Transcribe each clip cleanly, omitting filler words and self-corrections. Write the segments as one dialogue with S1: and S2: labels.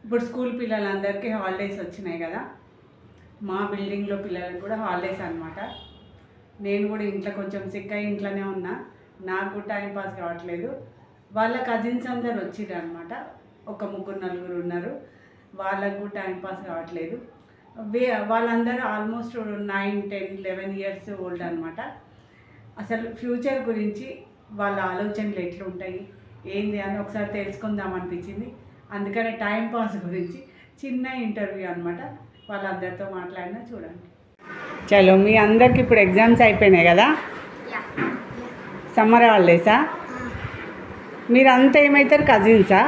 S1: ఇప్పుడు స్కూల్ పిల్లలందరికీ హాలిడేస్ వచ్చినాయి కదా, మా బిల్డింగ్లో పిల్లలకు కూడా హాలిడేస్ అనమాట. నేను కూడా ఇంట్లో కొంచెం సిక్ అయ్యి ఇంట్లోనే ఉన్నా, నాకు కూడా టైం పాస్ కావట్లేదు. వాళ్ళ కజిన్స్ అందరు వచ్చిర్రు అనమాట, ఒక 3-4 ఉన్నారు. వాళ్ళకు కూడా టైం పాస్ కావట్లేదు. వాళ్ళందరూ ఆల్మోస్ట్ 9, 10, 11 ఇయర్స్ ఓల్డ్ అనమాట. అసలు ఫ్యూచర్ గురించి వాళ్ళ ఆలోచనలు ఎట్లుంటాయి ఏంది అని ఒకసారి తెలుసుకుందాం అనిపించింది. అందుకనే టైం పాస్ గురించి చిన్న ఇంటర్వ్యూ అనమాట, వాళ్ళందరితో మాట్లాడినా చూడండి. చలో, మీ అందరికి ఇప్పుడు ఎగ్జామ్స్ అయిపోయినాయి కదా, సమ్మర్ హాలిడేసా? మీరంతా ఏమవుతారు, కజిన్సా?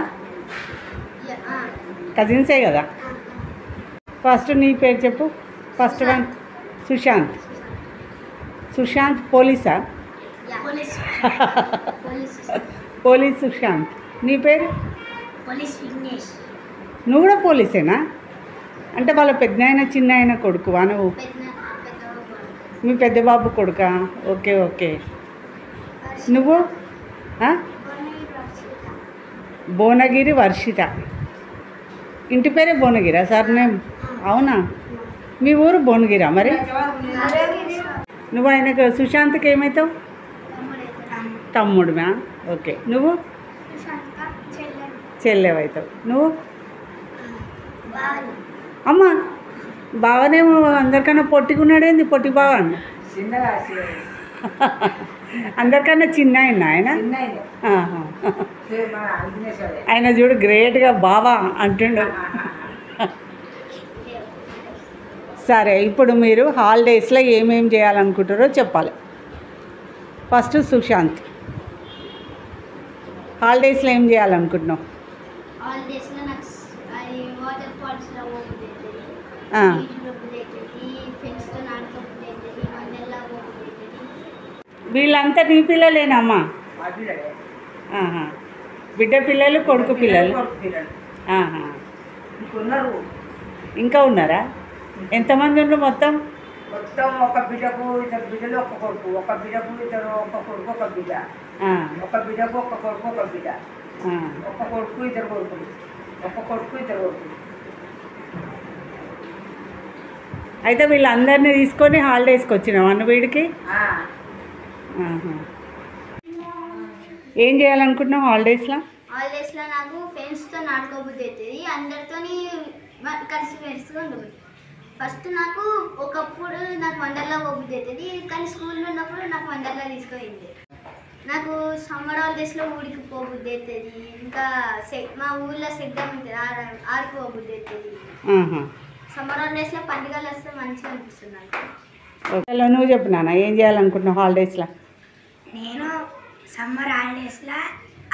S1: కజిన్సే కదా. ఫస్ట్ నీ పేరు చెప్పు. First one Sushant. సుశాంత్ పోలీసా? పోలీస్ సుశాంత్. నీ పేరు? నువ్వు కూడా పోలీసేనా? అంటే వాళ్ళ పెద్ద ఆయన చిన్న ఆయన కొడుకువా నువ్వు? మీ పెద్ద బాబు కొడుకా? Okay okay. నువ్వు? భువనగిరి వర్షిత. ఇంటి పేరే భువనగిరా? Sir name? అవునా? మీ ఊరు భువనగిరా? మరి నువ్వు ఆయనకు సుశాంత్కి ఏమవుతావు? తమ్ముడుమా? ఓకే. నువ్వు? చెల్లెవవుతావు. నువ్వు? అమ్మ, బావనేమో అందరికన్నా పొట్టిగున్నాడేంది? పొట్టి బావ అందరికన్నా చిన్న ఆయన. ఆయన చూడు గ్రేట్గా బావా అంటుండు. సరే, ఇప్పుడు మీరు హాలిడేస్లో ఏమేమి చేయాలనుకుంటారో చెప్పాలి. ఫస్ట్ సుశాంత్, హాలిడేస్లో ఏం చేయాలనుకుంటున్నావు? వీళ్ళంతా నీ పిల్లలేనమ్మా? బిడ్డ పిల్లలు, కొడుకు పిల్లలు. ఇంకా ఉన్నారా? ఎంతమంది ఉన్నారు మొత్తం?
S2: ఒక బిడ్డకు 2 బిడ్డలు, ఒక కొడుకు. ఒక బిడ్డకు 2, ఒక కొడుకు, ఒక బిడ్డ. ఒక బిడ్డకు ఒక కొడుకు, ఒక బిడ్డ. ఒక కొడుకు 2 కొడుకులు. ఒక కొడుకు 2 కొడుకులు.
S1: అయితే వీళ్ళందరినీ తీసుకొని హాలిడేస్కి వచ్చినావు అన్న వీడికి? ఏం చేయాలనుకుంటున్నావు హాలిడేస్లో?
S3: హాలిడేస్లో నాకు ఫ్రెండ్స్తో ఆడుకోబుద్ధి అవుతుంది, అందరితో కలిసి ఫ్రెండ్స్గా ఉండబుద్ధి. ఫస్ట్ నాకు ఒకప్పుడు నాకు వండర్లా పోబుద్ధి అవుతుంది, కానీ స్కూల్లో ఉన్నప్పుడు నాకు వండర్లా తీసుకుపోయింది. నాకు సమ్మర్ హాలిడేస్లో ఊరికి పోబుద్ధి అవుతుంది, ఇంకా మా ఊళ్ళో సెగ్దాం ఉంటుంది, ఆడికి పోబుద్ధి అవుతుంది. సమ్మర్ హాలిడేస్లో పండుగలు వస్తే మంచిగా అనిపిస్తుంది నాకు.
S1: నువ్వు చెప్పు నాన్న, ఏం చేయాలనుకుంటున్నావు హాలిడేస్లో?
S3: నేను సమ్మర్ హాలిడేస్లో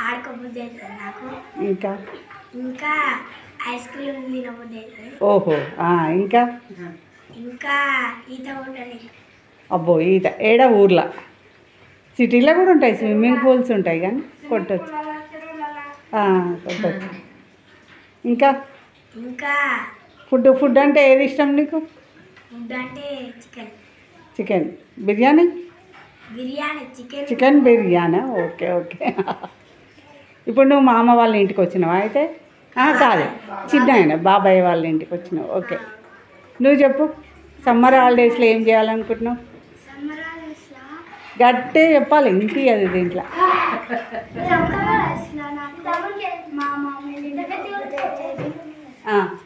S3: ఆడుకోబుద్ధి అవుతుంది నాకు.
S1: ఇంకా
S3: ఇంకా ఐస్ క్రీమ్ తినబుద్ధి అవుతుంది.
S1: ఓహో, ఇంకా
S3: ఇంకా ఈత ఉంటుంది.
S1: అబ్బో, ఈత ఏడా? ఊర్లో? సిటీలో కూడా ఉంటాయి, స్విమ్మింగ్ పూల్స్ ఉంటాయి కానీ కొట్టచ్చు. కొట్టచ్చు. ఇంకా
S3: ఇంకా
S1: ఫుడ్ అంటే ఏది ఇష్టం నీకు?
S3: ఫుడ్ అంటే
S1: chicken biryani. Chicken biryani. Okay okay. ఇప్పుడు నువ్వు మా అమ్మ వాళ్ళ ఇంటికి వచ్చినావా? అయితే కాదు, చిన్న ఆయన బాబాయ్ వాళ్ళ ఇంటికి వచ్చినావు. ఓకే, నువ్వు చెప్పు, సమ్మర్ హాలిడేస్లో ఏం చేయాలనుకుంటున్నావు? గట్టే చెప్పాలి, ఇంటి అది దీంట్లో.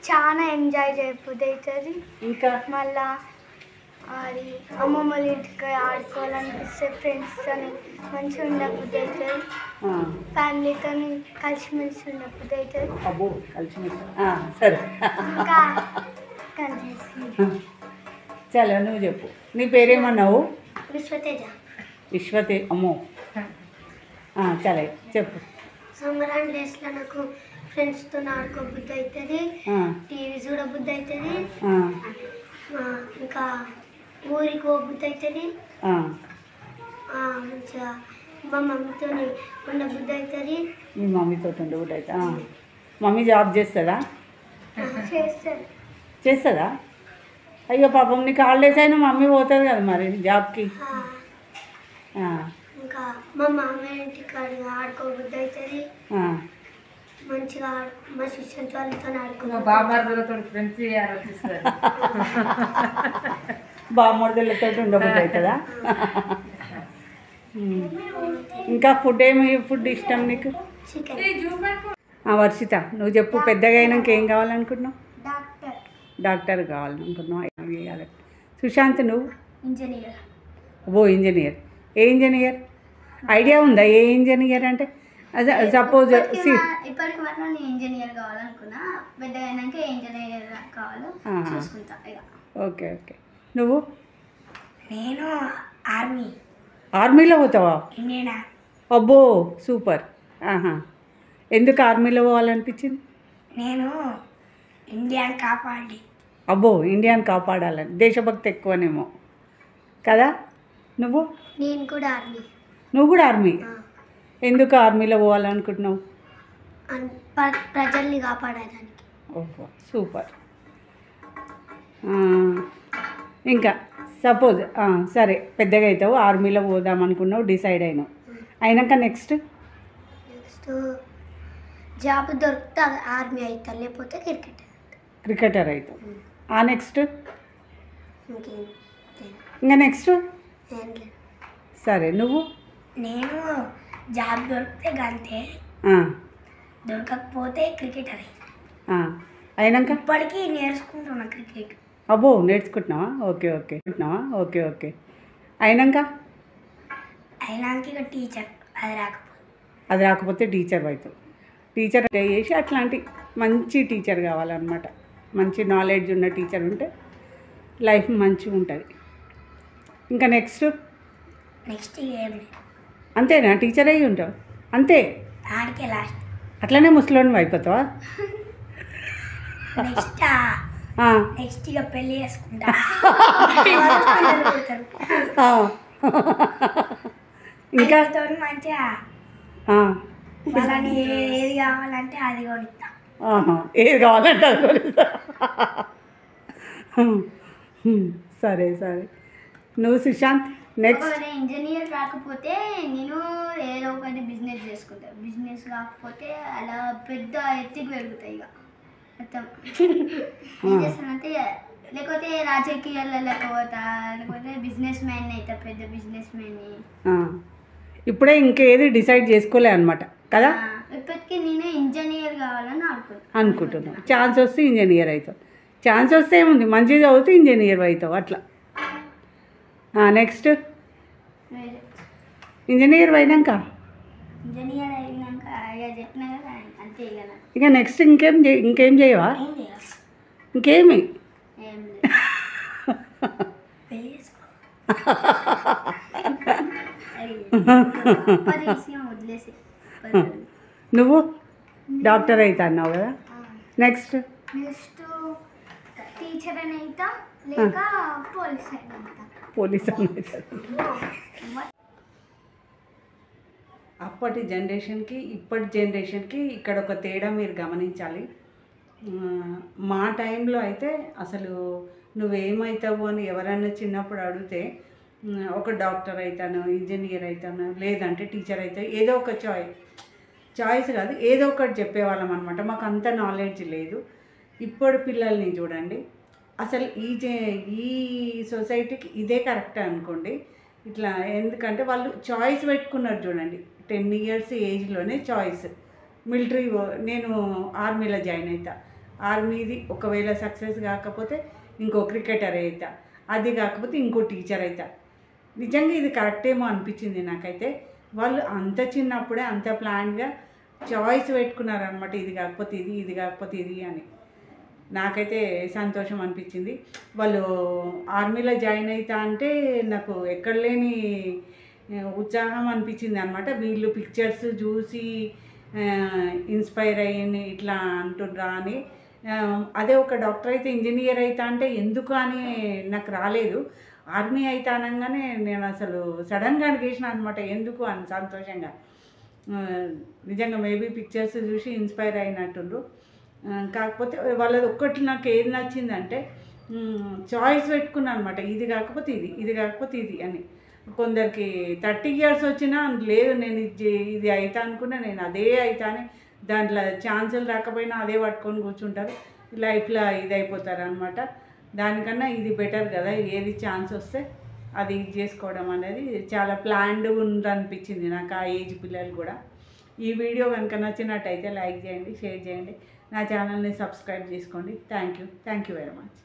S3: చాలా ఎంజాయ్ చేయబుద్ధి అవుతుంది.
S1: ఇంకా
S3: మళ్ళా అది అమ్మమ్మ వాళ్ళ ఇంటికి ఆడుకోవాలనిపిస్తే ఫ్రెండ్స్తో మంచిగా ఉండబుద్ధి అవుతుంది, ఫ్యామిలీతో కలిసిమెలిసి ఉండబుద్ధి అవుతుంది.
S1: అబ్బో, కలిసిమెలిసి. సరే,
S3: ఇంకా
S1: చలో నువ్వు చెప్పు. నీ పేరేమన్నావు?
S3: విశ్వతేజ.
S1: విశ్వతే. అమ్మో, చలే చెప్పు.
S3: సమ్మర్ హాలిడేస్లో నాకు ఫ్రెండ్స్తో ఆడుకోబుద్ధి అవుతుంది, టీవీ చూడబుద్ధి అవుతుంది, ఇంకా ఊరికి పోబుద్ధి అవుతుంది, మంచిగా మా మమ్మీతో ఉండబుద్ధి అవుతుంది.
S1: మీ మమ్మీతో ఉండబుద్ధి అవుతుంది. మమ్మీ జాబ్ చేస్తుందా? చేస్తుందా? అయ్యో పాపం, నీకు హాలిడేస్ అయినా మమ్మీ పోతుంది కదా మరి జాబ్కి.
S3: ఇంకా మా మామయ్య ఇంటికి ఆడుకోబుద్ధి అవుతుంది, మంచిగా మా శిష్యులతో వాళ్ళతో
S2: మా
S3: ఆడుకున్నాం.
S2: బామ్మర్దులతో ఫ్రెండ్స్ చేయాలనిపిస్తుంది.
S1: బామ్మర్దులతో ఉండబోతుంది అవుతుందా? ఇంకా ఫుడ్ ఇష్టం నీకు?
S3: చికెన్.
S1: వర్షిత నువ్వు చెప్పు, పెద్దగా అయినాక ఏం కావాలనుకుంటున్నావు?
S3: డాక్టర్.
S1: డాక్టర్ కావాలనుకుంటున్నావు. సుశాంత్ నువ్వు?
S3: ఇంజనీర్.
S1: ఇంజనీర్. ఏ ఇంజనీర్ ఐడియా ఉందా? ఏ ఇంజనీర్ అంటే అదే సపోజ్
S3: ఇప్పటికి మాత్రం నేను ఇంజనీర్ కావాలనుకున్నా, పెద్దగా అయినాక ఇంజనీర్ కావాలో చూసుకుంటా ఇక.
S1: Okay okay. నువ్వు?
S3: నేను ఆర్మీ.
S1: ఆర్మీలో పోతావా?
S3: ఇండియన్.
S1: అబ్బో సూపర్. ఎందుకు ఆర్మీలో పోవాలనిపించింది?
S3: నేను ఇండియాని కాపాడి.
S1: అబ్బో ఇండియాని కాపాడాలని, దేశభక్తి ఎక్కువనేమో కదా. నువ్వు?
S3: నేను కూడా ఆర్మీ.
S1: నువ్వు కూడా ఆర్మీ. ఎందుకు ఆర్మీలో పోవాలనుకుంటున్నావు?
S3: ప్రజల్ని కాపాడడానికి.
S1: ఓహో సూపర్. ఇంకా సపోజ్ సరే పెద్దగా అవుతావు, ఆర్మీలో పోదాం అనుకున్నావు, డిసైడ్ అయినాక నెక్స్ట్
S3: జాబ్ దొరికితే ఆర్మీ అవుతా, లేకపోతే
S1: క్రికెటర్ అవుతావు. నెక్స్ట్
S3: ఇంకేం
S1: ఇంకా నెక్స్ట్
S3: ఏం లేదు.
S1: సరే నువ్వు?
S3: నేను జాబ్ దొరికితే గంతే, దొరకకపోతే క్రికెటర్
S1: అయినాక
S3: ఇప్పటికీ నేర్చుకుంటున్నా క్రికెట్.
S1: అబ్బో నేర్చుకుంటున్నావా? Okay okay okay okay. అయినాక
S3: ఇక టీచర్.
S1: అది రాకపోతే టీచర్ అవుతావు. టీచర్ చేసి అట్లాంటి మంచి టీచర్ కావాలన్నమాట. మంచి నాలెడ్జ్ ఉన్న టీచర్ ఉంటే లైఫ్ మంచిగా ఉంటుంది. ఇంకా నెక్స్ట్
S3: ఏం లేదు.
S1: అంతేనా? టీచర్ అయ్యి ఉంటావు అంతే,
S3: ఆడికే లాస్ట్.
S1: అట్లనే ముసలోని అయిపోతావా?
S3: నెక్స్ట్ ఇక పెళ్ళి చేసుకుంటా.
S1: ఇంకా
S3: మంచిగా వాళ్ళని ఏది కావాలంటే అది కొనిస్తా.
S1: ఏది కావాలంటే అది కొనిస్తా. సరే సరే. నువ్వు సుశాంత్? నెక్స్ట్
S3: ఇంజనీర్ రాకపోతే నేను ఏదో ఒకటి బిజినెస్ చేసుకుంటా. బిజినెస్ కాకపోతే అలా పెద్ద ఎత్తుకు పెరుగుతాయి. ఇక మొత్తం ఏం చేస్తానంటే లేకపోతే రాజకీయాల్లో లేకపోతా, లేకపోతే బిజినెస్ మ్యాన్ అవుతా, పెద్ద బిజినెస్ మ్యాన్ని.
S1: ఇప్పుడే ఇంకేది డిసైడ్ చేసుకోలే అనమాట కదా.
S3: ఇప్పటికీ నేనే ఇంజనీర్ కావాలని
S1: అనుకుంటున్నాను. ఛాన్స్ వస్తే ఇంజనీర్ అవుతావు. ఛాన్స్ వస్తే ఏముంది, మంచిగా చదివితే ఇంజనీర్ అవుతావు అట్లా. నెక్స్ట్ ఇంజనీర్ అయినాక
S3: చెప్పినా కదా అంతే.
S1: ఇక నెక్స్ట్ ఇంకేం చేయవా? ఇంకేమి?
S3: ఏం వదిలేసి.
S1: నువ్వు డాక్టర్ అవుతా అన్నావు కదా. నెక్స్ట్
S3: టీచర్ అని అవుతా, లేక పోలీస్
S1: అని అప్పటి జనరేషన్కి ఇప్పటి జనరేషన్కి ఇక్కడ ఒక తేడా మీరు గమనించాలి. మా టైంలో అయితే అసలు నువ్వేమవుతావు అని ఎవరైనా చిన్నప్పుడు అడిగితే ఒక డాక్టర్ అవుతాను, ఇంజనీర్ అవుతాను, లేదంటే టీచర్ అవుతాను, ఏదో ఒక చాయిస్ కాదు ఏదో ఒకటి చెప్పేవాళ్ళం అనమాట. మాకు అంత నాలెడ్జ్ లేదు. ఇప్పుడు పిల్లల్ని చూడండి, అసలు ఈ సొసైటీకి ఇదే కరెక్ట్ అనుకోండి. ఇట్లా ఎందుకంటే వాళ్ళు చాయిస్ పెట్టుకున్నారు చూడండి. 10 years ఏజ్లోనే చాయిస్. మిలిటరీ నేను ఆర్మీలో జాయిన్ అవుతా, ఆర్మీది ఒకవేళ సక్సెస్ కాకపోతే ఇంకో క్రికెటర్ అవుతా, అది కాకపోతే ఇంకో టీచర్ అవుతా. నిజంగా ఇది కరెక్టేమో అనిపించింది నాకైతే. వాళ్ళు అంత చిన్నప్పుడే అంత ప్లాన్గా చాయిస్ పెట్టుకున్నారనమాట. ఇది కాకపోతే ఇది, ఇది కాకపోతే ఇది అని. నాకైతే సంతోషం అనిపించింది. వాళ్ళు ఆర్మీలో జాయిన్ అవుతా అంటే నాకు ఎక్కడ లేని ఉత్సాహం అనిపించింది అనమాట. వీళ్ళు పిక్చర్స్ చూసి ఇన్స్పైర్ అయ్యి ఇట్లా అంటుండ్రా అని. అదే ఒక డాక్టర్ అయితే ఇంజనీర్ అవుతా అంటే ఎందుకు అని నాకు రాలేదు. ఆర్మీ అయితే అనగానే నేను అసలు సడన్గా అడిగేసిన అనమాట, ఎందుకు అని సంతోషంగా. నిజంగా మేబీ పిక్చర్స్ చూసి ఇన్స్పైర్ అయినట్టుండ్రు. కాకపోతే వాళ్ళది ఒక్కటి నాకు ఏది నచ్చిందంటే చాయిస్ పెట్టుకున్నాను అనమాట. ఇది కాకపోతే ఇది, ఇది కాకపోతే ఇది అని. కొందరికి 30 years వచ్చినా లేదు నేను ఇది అవుతా అనుకున్నా, నేను అదే అవుతా అని దాంట్లో ఛాన్సులు రాకపోయినా అదే పట్టుకొని కూర్చుంటారు, లైఫ్లో ఇదైపోతారు అనమాట. దానికన్నా ఇది బెటర్ కదా, ఏది ఛాన్స్ వస్తే అది ఇది చేసుకోవడం అనేది చాలా ప్లాన్డ్ ఉందనిపించింది నాకు ఆ ఏజ్ పిల్లలు కూడా. ఈ వీడియో కనుక నచ్చినట్టయితే లైక్ చేయండి, షేర్ చేయండి, నా ఛానల్ని సబ్స్క్రైబ్ చేసుకోండి. Thank you very much.